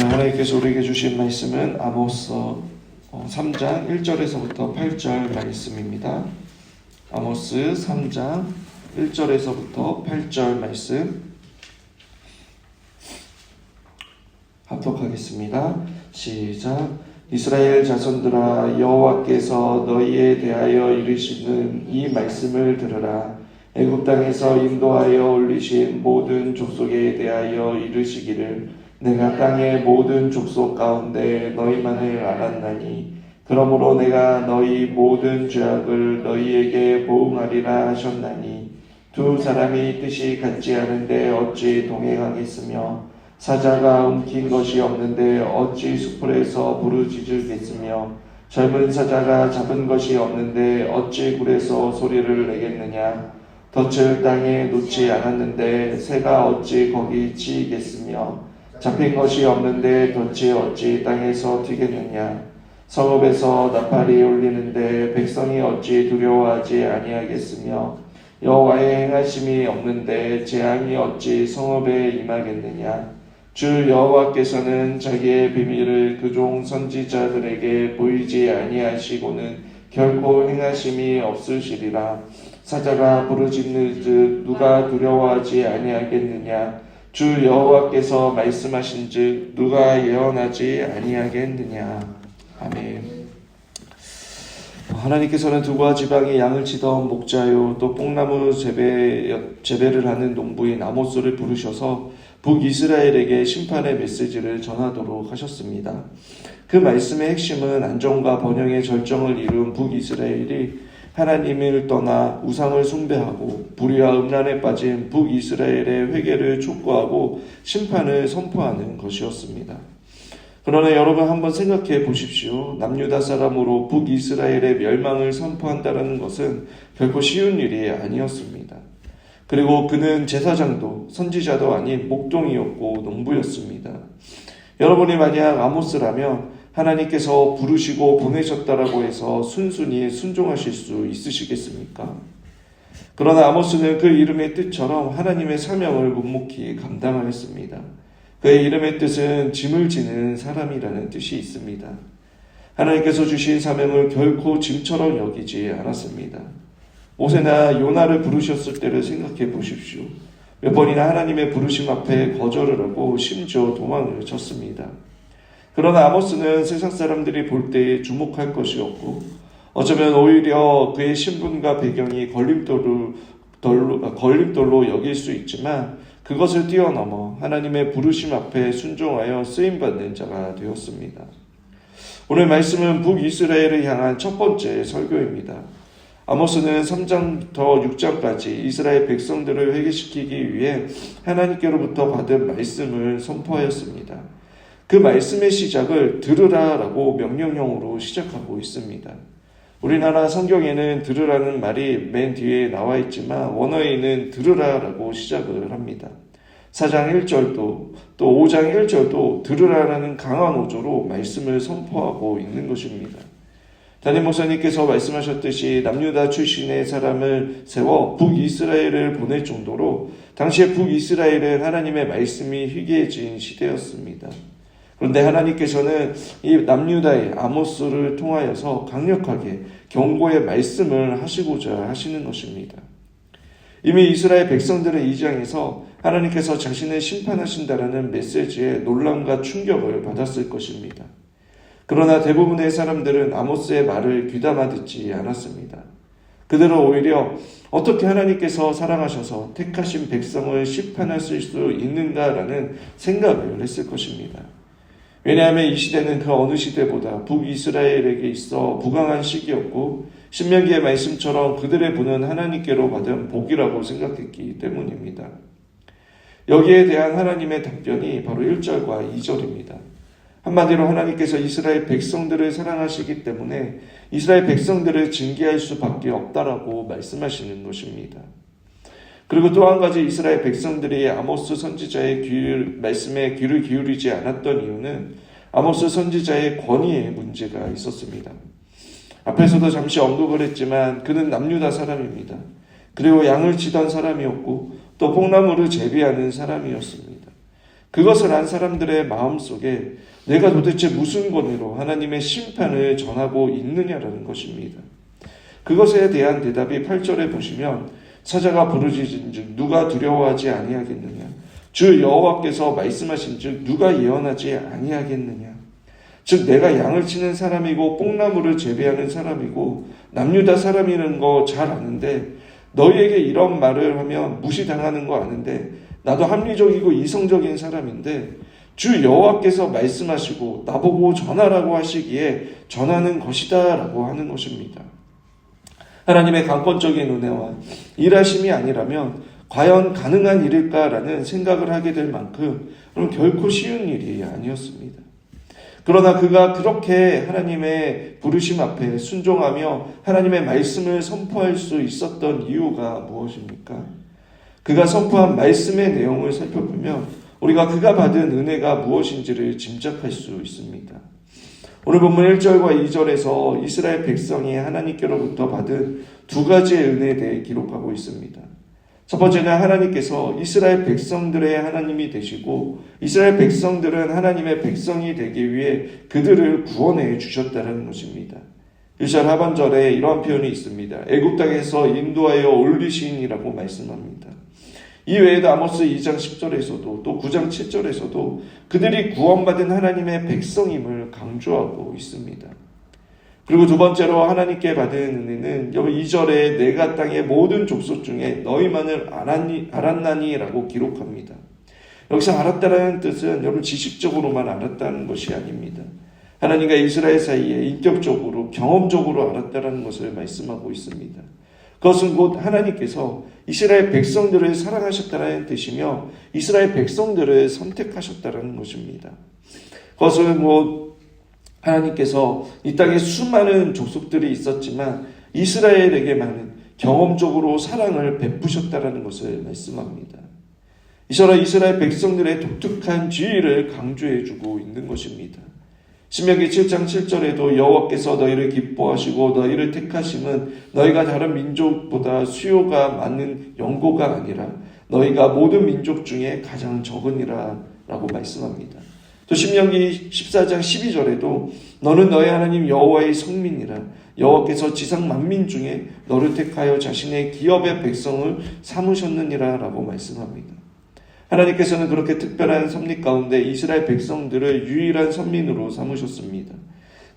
오늘 하나님께서 우리에게 주신 말씀은 아모스 3장 1절에서부터 8절 말씀입니다. 아모스 3장 1절에서부터 8절 말씀 합독하겠습니다. 시작. 이스라엘 자손들아, 여호와께서 너희에 대하여 이르시는 이 말씀을 들으라. 애굽 땅에서 인도하여 올리신 모든 족속에 대하여 이르시기를, 내가 땅의 모든 족속 가운데 너희만을 알았나니 그러므로 내가 너희 모든 죄악을 너희에게 보응하리라 하셨나니, 두 사람이 뜻이 같지 않은데 어찌 동행하겠으며, 사자가 움킨 것이 없는데 어찌 수풀에서 부르짖으겠으며, 젊은 사자가 잡은 것이 없는데 어찌 굴에서 소리를 내겠느냐. 덫을 땅에 놓지 않았는데 새가 어찌 거기 치이겠으며, 잡힌 것이 없는데 덫이 어찌 땅에서 튀겠느냐. 성읍에서 나팔이 울리는데 백성이 어찌 두려워하지 아니하겠으며, 여호와의 행하심이 없는데 재앙이 어찌 성읍에 임하겠느냐. 주 여호와께서는 자기의 비밀을 그종 선지자들에게 보이지 아니하시고는 결코 행하심이 없으시리라. 사자가 부르짖는즉 누가 두려워하지 아니하겠느냐. 주 여호와께서 말씀하신즉 누가 예언하지 아니하겠느냐. 아멘. 하나님께서는 두부와 지방에 양을 치던 목자요 또 뽕나무 재배를 하는 농부인 아모스를 부르셔서 북이스라엘에게 심판의 메시지를 전하도록 하셨습니다. 그 말씀의 핵심은 안정과 번영의 절정을 이룬 북이스라엘이 하나님을 떠나 우상을 숭배하고 불의와 음란에 빠진 북이스라엘의 회개를 촉구하고 심판을 선포하는 것이었습니다. 그러나 여러분 한번 생각해 보십시오. 남유다 사람으로 북이스라엘의 멸망을 선포한다는 것은 결코 쉬운 일이 아니었습니다. 그리고 그는 제사장도 선지자도 아닌 목동이었고 농부였습니다. 여러분이 만약 아모스라면 하나님께서 부르시고 보내셨다라고 해서 순순히 순종하실 수 있으시겠습니까? 그러나 아모스는 그 이름의 뜻처럼 하나님의 사명을 묵묵히 감당하였습니다. 그의 이름의 뜻은 짐을 지는 사람이라는 뜻이 있습니다. 하나님께서 주신 사명을 결코 짐처럼 여기지 않았습니다. 모세나 요나를 부르셨을 때를 생각해 보십시오. 몇 번이나 하나님의 부르심 앞에 거절을 하고 심지어 도망을 쳤습니다. 그러나 아모스는 세상 사람들이 볼 때에 주목할 것이 없고 어쩌면 오히려 그의 신분과 배경이 걸림돌로 여길 수 있지만 그것을 뛰어넘어 하나님의 부르심 앞에 순종하여 쓰임받는 자가 되었습니다. 오늘 말씀은 북이스라엘을 향한 첫 번째 설교입니다. 아모스는 3장부터 6장까지 이스라엘 백성들을 회개시키기 위해 하나님께로부터 받은 말씀을 선포하였습니다. 그 말씀의 시작을 들으라라고 명령형으로 시작하고 있습니다. 우리나라 성경에는 들으라는 말이 맨 뒤에 나와 있지만 원어에는 들으라라고 시작을 합니다. 4장 1절도 또 5장 1절도 들으라라는 강한 어조로 말씀을 선포하고 있는 것입니다. 담임 목사님께서 말씀하셨듯이 남유다 출신의 사람을 세워 북이스라엘을 보낼 정도로 당시에 북이스라엘은 하나님의 말씀이 희귀해진 시대였습니다. 그런데 하나님께서는 이 남유다의 아모스를 통하여서 강력하게 경고의 말씀을 하시고자 하시는 것입니다. 이미 이스라엘 백성들의 2장에서 하나님께서 자신을 심판하신다라는 메시지에 놀람과 충격을 받았을 것입니다. 그러나 대부분의 사람들은 아모스의 말을 귀담아 듣지 않았습니다. 그들은 오히려 어떻게 하나님께서 사랑하셔서 택하신 백성을 심판하실 수 있는가라는 생각을 했을 것입니다. 왜냐하면 이 시대는 그 어느 시대보다 북이스라엘에게 있어 부강한 시기였고 신명기의 말씀처럼 그들의 분은 하나님께로 받은 복이라고 생각했기 때문입니다. 여기에 대한 하나님의 답변이 바로 1절과 2절입니다. 한마디로 하나님께서 이스라엘 백성들을 사랑하시기 때문에 이스라엘 백성들을 징계할 수밖에 없다라고 말씀하시는 것입니다. 그리고 또 한 가지 이스라엘 백성들이 아모스 선지자의 말씀에 귀를 기울이지 않았던 이유는 아모스 선지자의 권위에 문제가 있었습니다. 앞에서도 잠시 언급을 했지만 그는 남유다 사람입니다. 그리고 양을 치던 사람이었고 또 뽕나무를 재배하는 사람이었습니다. 그것을 안 사람들의 마음속에 내가 도대체 무슨 권위로 하나님의 심판을 전하고 있느냐라는 것입니다. 그것에 대한 대답이 8절에 보시면 사자가 부르짖은즉 누가 두려워하지 아니하겠느냐? 주 여호와께서 말씀하신즉 누가 예언하지 아니하겠느냐? 즉 내가 양을 치는 사람이고 뽕나무를 재배하는 사람이고 남유다 사람이라는 거 잘 아는데 너희에게 이런 말을 하면 무시당하는 거 아는데 나도 합리적이고 이성적인 사람인데 주 여호와께서 말씀하시고 나보고 전하라고 하시기에 전하는 것이다 라고 하는 것입니다. 하나님의 강권적인 은혜와 일하심이 아니라면 과연 가능한 일일까라는 생각을 하게 될 만큼 결코 쉬운 일이 아니었습니다. 그러나 그가 그렇게 하나님의 부르심 앞에 순종하며 하나님의 말씀을 선포할 수 있었던 이유가 무엇입니까? 그가 선포한 말씀의 내용을 살펴보면 우리가 그가 받은 은혜가 무엇인지를 짐작할 수 있습니다. 오늘 본문 1절과 2절에서 이스라엘 백성이 하나님께로부터 받은 두 가지의 은혜에 대해 기록하고 있습니다. 첫 번째는 하나님께서 이스라엘 백성들의 하나님이 되시고 이스라엘 백성들은 하나님의 백성이 되기 위해 그들을 구원해 주셨다는 것입니다. 1절 하반절에 이러한 표현이 있습니다. 애굽 땅에서 인도하여 올리시니라고 말씀합니다. 이 외에도 아모스 2장 10절에서도 또 9장 7절에서도 그들이 구원받은 하나님의 백성임을 강조하고 있습니다. 그리고 두 번째로 하나님께 받은 은혜는 여기 2절에 내가 땅의 모든 족속 중에 너희만을 알았나니라고 기록합니다. 여기서 알았다는 뜻은 여러분 지식적으로만 알았다는 것이 아닙니다. 하나님과 이스라엘 사이에 인격적으로 경험적으로 알았다는 것을 말씀하고 있습니다. 그것은 곧 하나님께서 이스라엘 백성들을 사랑하셨다는 뜻이며 이스라엘 백성들을 선택하셨다는 것입니다. 그것은 곧 하나님께서 이 땅에 수많은 족속들이 있었지만 이스라엘에게만은 경험적으로 사랑을 베푸셨다는 것을 말씀합니다. 이처럼 이스라엘 백성들의 독특한 지위를 강조해주고 있는 것입니다. 신명기 7장 7절에도 여호와께서 너희를 기뻐하시고 너희를 택하심은 너희가 다른 민족보다 수요가 많은 연고가 아니라 너희가 모든 민족 중에 가장 적으니라 라고 말씀합니다. 또 신명기 14장 12절에도 너는 너희 하나님 여호와의 성민이라 여호와께서 지상 만민 중에 너를 택하여 자신의 기업의 백성을 삼으셨느니라 라고 말씀합니다. 하나님께서는 그렇게 특별한 섭리 가운데 이스라엘 백성들을 유일한 선민으로 삼으셨습니다.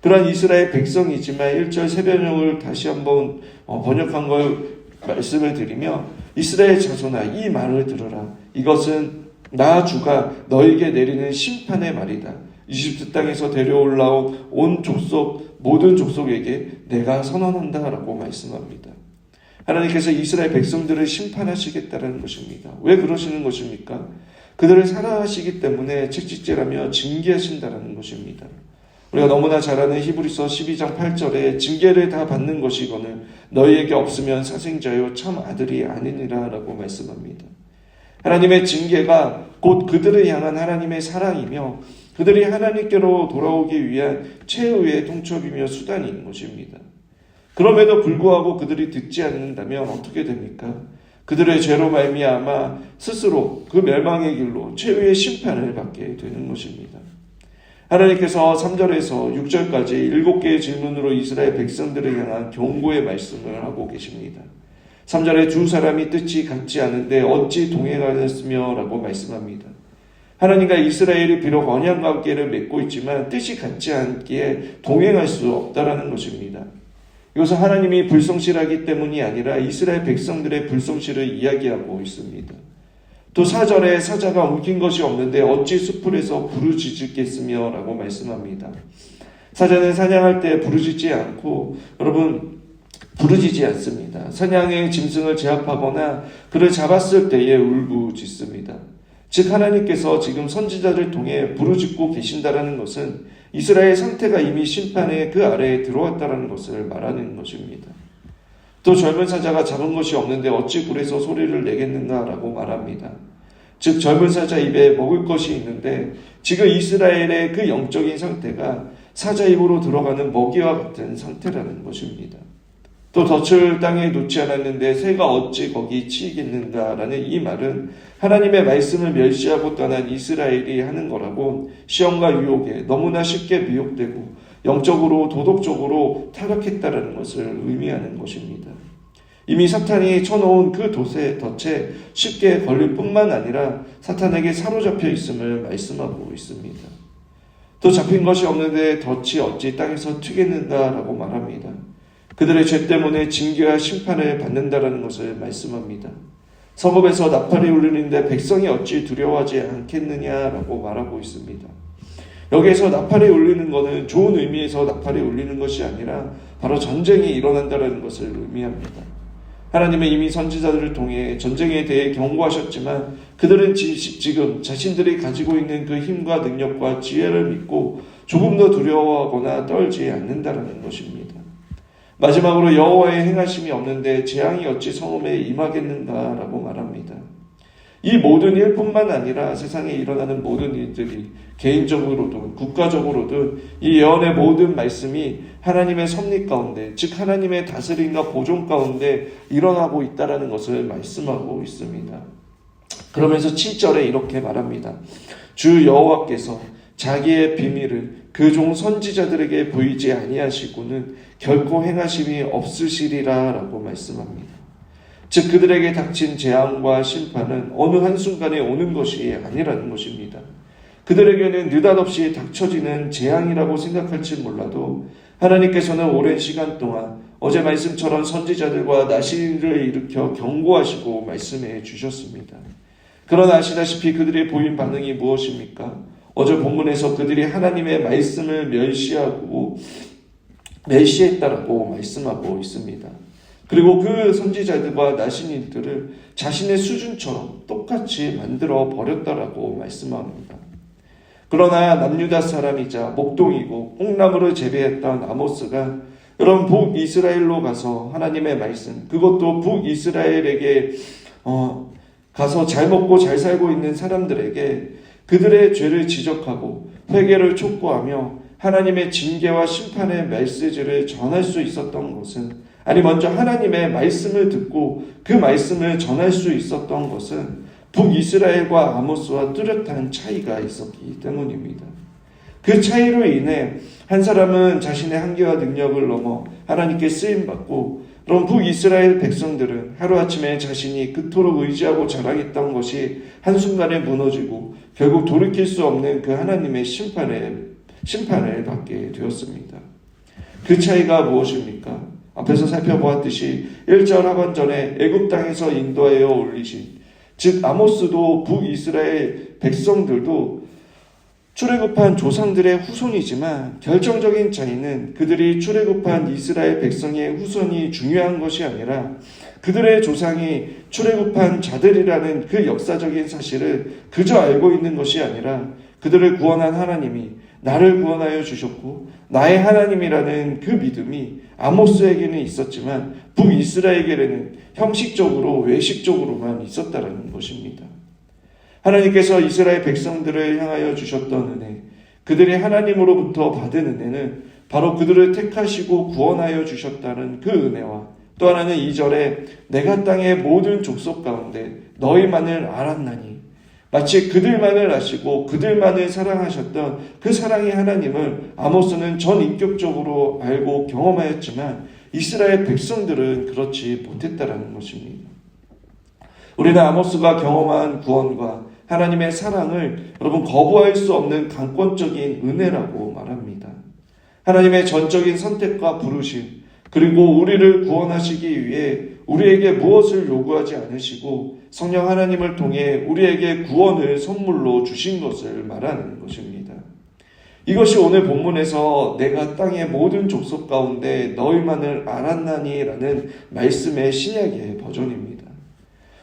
그러한 이스라엘 백성이지만 1절 새변역을 다시 한번 번역한 걸 말씀을 드리며 이스라엘 자손아 이 말을 들어라. 이것은 나 주가 너에게 내리는 심판의 말이다. 이집트 땅에서 데려올라온 온 족속 모든 족속에게 내가 선언한다 라고 말씀합니다. 하나님께서 이스라엘 백성들을 심판하시겠다는 것입니다. 왜 그러시는 것입니까? 그들을 사랑하시기 때문에 책찍질하며 징계하신다는 것입니다. 우리가 너무나 잘 아는 히브리서 12장 8절에 징계를 다 받는 것이거늘 너희에게 없으면 사생자요 참 아들이 아니니라 라고 말씀합니다. 하나님의 징계가 곧 그들을 향한 하나님의 사랑이며 그들이 하나님께로 돌아오기 위한 최후의 통첩이며 수단인 것입니다. 그럼에도 불구하고 그들이 듣지 않는다면 어떻게 됩니까? 그들의 죄로 말미암아 스스로 그 멸망의 길로 최후의 심판을 받게 되는 것입니다. 하나님께서 3절에서 6절까지 7개의 질문으로 이스라엘 백성들을 향한 경고의 말씀을 하고 계십니다. 3절에 두 사람이 뜻이 같지 않은데 어찌 동행하였으며 라고 말씀합니다. 하나님과 이스라엘이 비록 언약 관계를 맺고 있지만 뜻이 같지 않기에 동행할 수 없다라는 것입니다. 이것은 하나님이 불성실하기 때문이 아니라 이스라엘 백성들의 불성실을 이야기하고 있습니다. 또 4절에 사자가 움킨 것이 없는데 어찌 수풀에서 부르짖겠으며 라고 말씀합니다. 사자는 사냥할 때 부르짖지 않고 여러분 부르짖지 않습니다. 사냥의 짐승을 제압하거나 그를 잡았을 때에 울부짖습니다. 즉 하나님께서 지금 선지자를 통해 부르짖고 계신다라는 것은 이스라엘 상태가 이미 심판의 그 아래에 들어왔다는 것을 말하는 것입니다. 또 젊은 사자가 잡은 것이 없는데 어찌 굴에서 소리를 내겠는가라고 말합니다. 즉 젊은 사자 입에 먹을 것이 있는데 지금 이스라엘의 그 영적인 상태가 사자 입으로 들어가는 먹이와 같은 상태라는 것입니다. 또 덫을 땅에 놓지 않았는데 새가 어찌 거기 치이겠는가라는 이 말은 하나님의 말씀을 멸시하고 떠난 이스라엘이 하는 거라고 시험과 유혹에 너무나 쉽게 미혹되고 영적으로 도덕적으로 타락했다라는 것을 의미하는 것입니다. 이미 사탄이 쳐놓은 그 덫에 쉽게 걸릴 뿐만 아니라 사탄에게 사로잡혀 있음을 말씀하고 있습니다. 또 잡힌 것이 없는데 덫이 어찌 땅에서 튀겠는가라고 말합니다. 그들의 죄 때문에 징계와 심판을 받는다라는 것을 말씀합니다. 성읍에서 나팔이 울리는데 백성이 어찌 두려워하지 않겠느냐라고 말하고 있습니다. 여기에서 나팔이 울리는 것은 좋은 의미에서 나팔이 울리는 것이 아니라 바로 전쟁이 일어난다는 것을 의미합니다. 하나님은 이미 선지자들을 통해 전쟁에 대해 경고하셨지만 그들은 지금 자신들이 가지고 있는 그 힘과 능력과 지혜를 믿고 조금 더 두려워하거나 떨지 않는다는 것입니다. 마지막으로 여호와의 행하심이 없는데 재앙이 어찌 성읍에 임하겠는가라고 말합니다. 이 모든 일뿐만 아니라 세상에 일어나는 모든 일들이 개인적으로든 국가적으로든 이 예언의 모든 말씀이 하나님의 섭리 가운데, 즉 하나님의 다스림과 보존 가운데 일어나고 있다는 것을 말씀하고 있습니다. 그러면서 7절에 이렇게 말합니다. 주 여호와께서 자기의 비밀을 그 종 선지자들에게 보이지 아니하시고는 결코 행하심이 없으시리라 라고 말씀합니다. 즉 그들에게 닥친 재앙과 심판은 어느 한순간에 오는 것이 아니라는 것입니다. 그들에게는 느닷없이 닥쳐지는 재앙이라고 생각할지 몰라도 하나님께서는 오랜 시간 동안 어제 말씀처럼 선지자들과 나시를 일으켜 경고하시고 말씀해 주셨습니다. 그러나 아시다시피 그들의 보인 반응이 무엇입니까? 어제 본문에서 그들이 하나님의 말씀을 멸시했다라고 말씀하고 있습니다. 그리고 그 선지자들과 나신인들을 자신의 수준처럼 똑같이 만들어 버렸다라고 말씀합니다. 그러나 남유다 사람이자 목동이고 콩나물을 재배했던 아모스가 여러분 북이스라엘로 가서 하나님의 말씀, 그것도 북이스라엘에게 가서 잘 먹고 잘 살고 있는 사람들에게 그들의 죄를 지적하고 회개를 촉구하며 하나님의 징계와 심판의 메시지를 전할 수 있었던 것은, 아니 먼저 하나님의 말씀을 듣고 그 말씀을 전할 수 있었던 것은 북이스라엘과 아모스와 뚜렷한 차이가 있었기 때문입니다. 그 차이로 인해 한 사람은 자신의 한계와 능력을 넘어 하나님께 쓰임받고, 그럼 북이스라엘 백성들은 하루아침에 자신이 그토록 의지하고 자랑했던 것이 한순간에 무너지고 결국 돌이킬 수 없는 그 하나님의 심판을 받게 되었습니다. 그 차이가 무엇입니까? 앞에서 살펴보았듯이 1절 하반전에 애굽 땅에서 인도하여 올리신, 즉 아모스도 북이스라엘 백성들도 출애굽한 조상들의 후손이지만 결정적인 차이는 그들이 출애굽한 이스라엘 백성의 후손이 중요한 것이 아니라 그들의 조상이 출애굽한 자들이라는 그 역사적인 사실을 그저 알고 있는 것이 아니라 그들을 구원한 하나님이 나를 구원하여 주셨고 나의 하나님이라는 그 믿음이 아모스에게는 있었지만 북이스라엘에게는 형식적으로 외식적으로만 있었다는 것입니다. 하나님께서 이스라엘 백성들을 향하여 주셨던 은혜, 그들이 하나님으로부터 받은 은혜는 바로 그들을 택하시고 구원하여 주셨다는 그 은혜와, 또 하나는 2절에 내가 땅의 모든 족속 가운데 너희만을 알았나니, 마치 그들만을 아시고 그들만을 사랑하셨던 그 사랑의 하나님을 아모스는 전인격적으로 알고 경험하였지만 이스라엘 백성들은 그렇지 못했다는 것입니다. 우리는 아모스가 경험한 구원과 하나님의 사랑을 여러분 거부할 수 없는 강권적인 은혜라고 말합니다. 하나님의 전적인 선택과 부르심, 그리고 우리를 구원하시기 위해 우리에게 무엇을 요구하지 않으시고 성령 하나님을 통해 우리에게 구원을 선물로 주신 것을 말하는 것입니다. 이것이 오늘 본문에서 내가 땅의 모든 족속 가운데 너희만을 알았나니 라는 말씀의 신약의 버전입니다.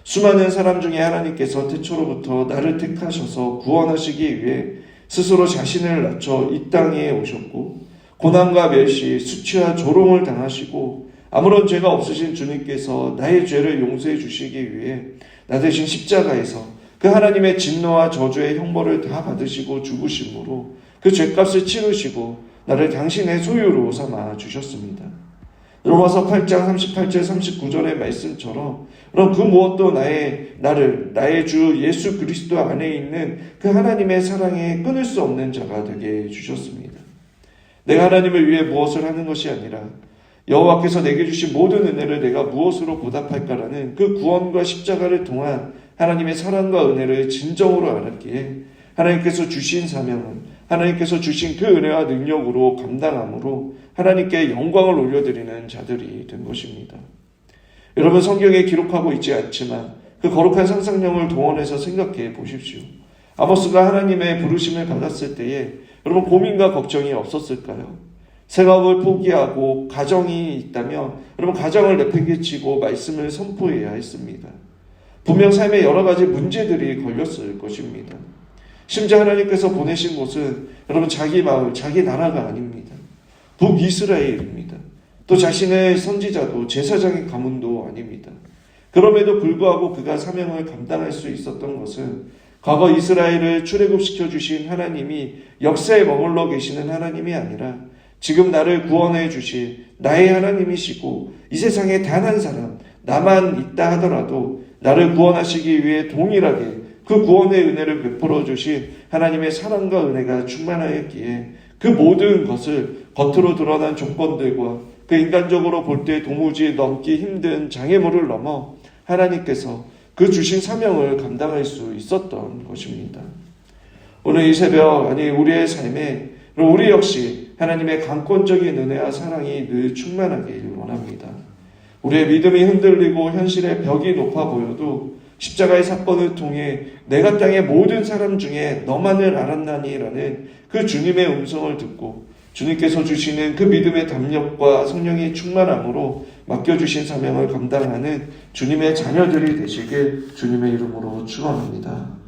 수많은 사람 중에 하나님께서 태초로부터 나를 택하셔서 구원하시기 위해 스스로 자신을 낮춰 이 땅에 오셨고 고난과 멸시, 수치와 조롱을 당하시고 아무런 죄가 없으신 주님께서 나의 죄를 용서해 주시기 위해 나 대신 십자가에서 그 하나님의 진노와 저주의 형벌을 다 받으시고 죽으심으로 그 죄값을 치르시고 나를 당신의 소유로 삼아 주셨습니다. 로마서 8장 38절 39절의 말씀처럼 그럼 그 무엇도 나의 주 예수 그리스도 안에 있는 그 하나님의 사랑에 끊을 수 없는 자가 되게 해주셨습니다. 내가 하나님을 위해 무엇을 하는 것이 아니라 여호와께서 내게 주신 모든 은혜를 내가 무엇으로 보답할까라는 그 구원과 십자가를 통한 하나님의 사랑과 은혜를 진정으로 알았기에 하나님께서 주신 사명은 하나님께서 주신 그 은혜와 능력으로 감당함으로 하나님께 영광을 올려드리는 자들이 된 것입니다. 여러분, 성경에 기록하고 있지 않지만 그 거룩한 상상력을 동원해서 생각해 보십시오. 아모스가 하나님의 부르심을 받았을 때에 여러분 고민과 걱정이 없었을까요? 생업을 포기하고 가정이 있다면 여러분 가정을 내팽개치고 말씀을 선포해야 했습니다. 분명 삶에 여러 가지 문제들이 걸렸을 것입니다. 심지어 하나님께서 보내신 곳은 여러분 자기 마을, 자기 나라가 아닙니다. 북이스라엘입니다. 또 자신의 선지자도 제사장의 가문도 아닙니다. 그럼에도 불구하고 그가 사명을 감당할 수 있었던 것은 과거 이스라엘을 출애굽시켜 주신 하나님이 역사에 머물러 계시는 하나님이 아니라 지금 나를 구원해 주실 나의 하나님이시고 이 세상에 단 한 사람 나만 있다 하더라도 나를 구원하시기 위해 동일하게 그 구원의 은혜를 베풀어 주신 하나님의 사랑과 은혜가 충만하였기에 그 모든 것을 겉으로 드러난 조건들과 그 인간적으로 볼 때 도무지 넘기 힘든 장애물을 넘어 하나님께서 그 주신 사명을 감당할 수 있었던 것입니다. 오늘 이 새벽 우리의 삶에 우리 역시 하나님의 강권적인 은혜와 사랑이 늘 충만하길 원합니다. 우리의 믿음이 흔들리고 현실의 벽이 높아 보여도 십자가의 사건을 통해 내가 땅의 모든 사람 중에 너만을 알았나니라는 그 주님의 음성을 듣고 주님께서 주시는 그 믿음의 담력과 성령의 충만함으로 맡겨주신 사명을 감당하는 주님의 자녀들이 되시길 주님의 이름으로 축원합니다.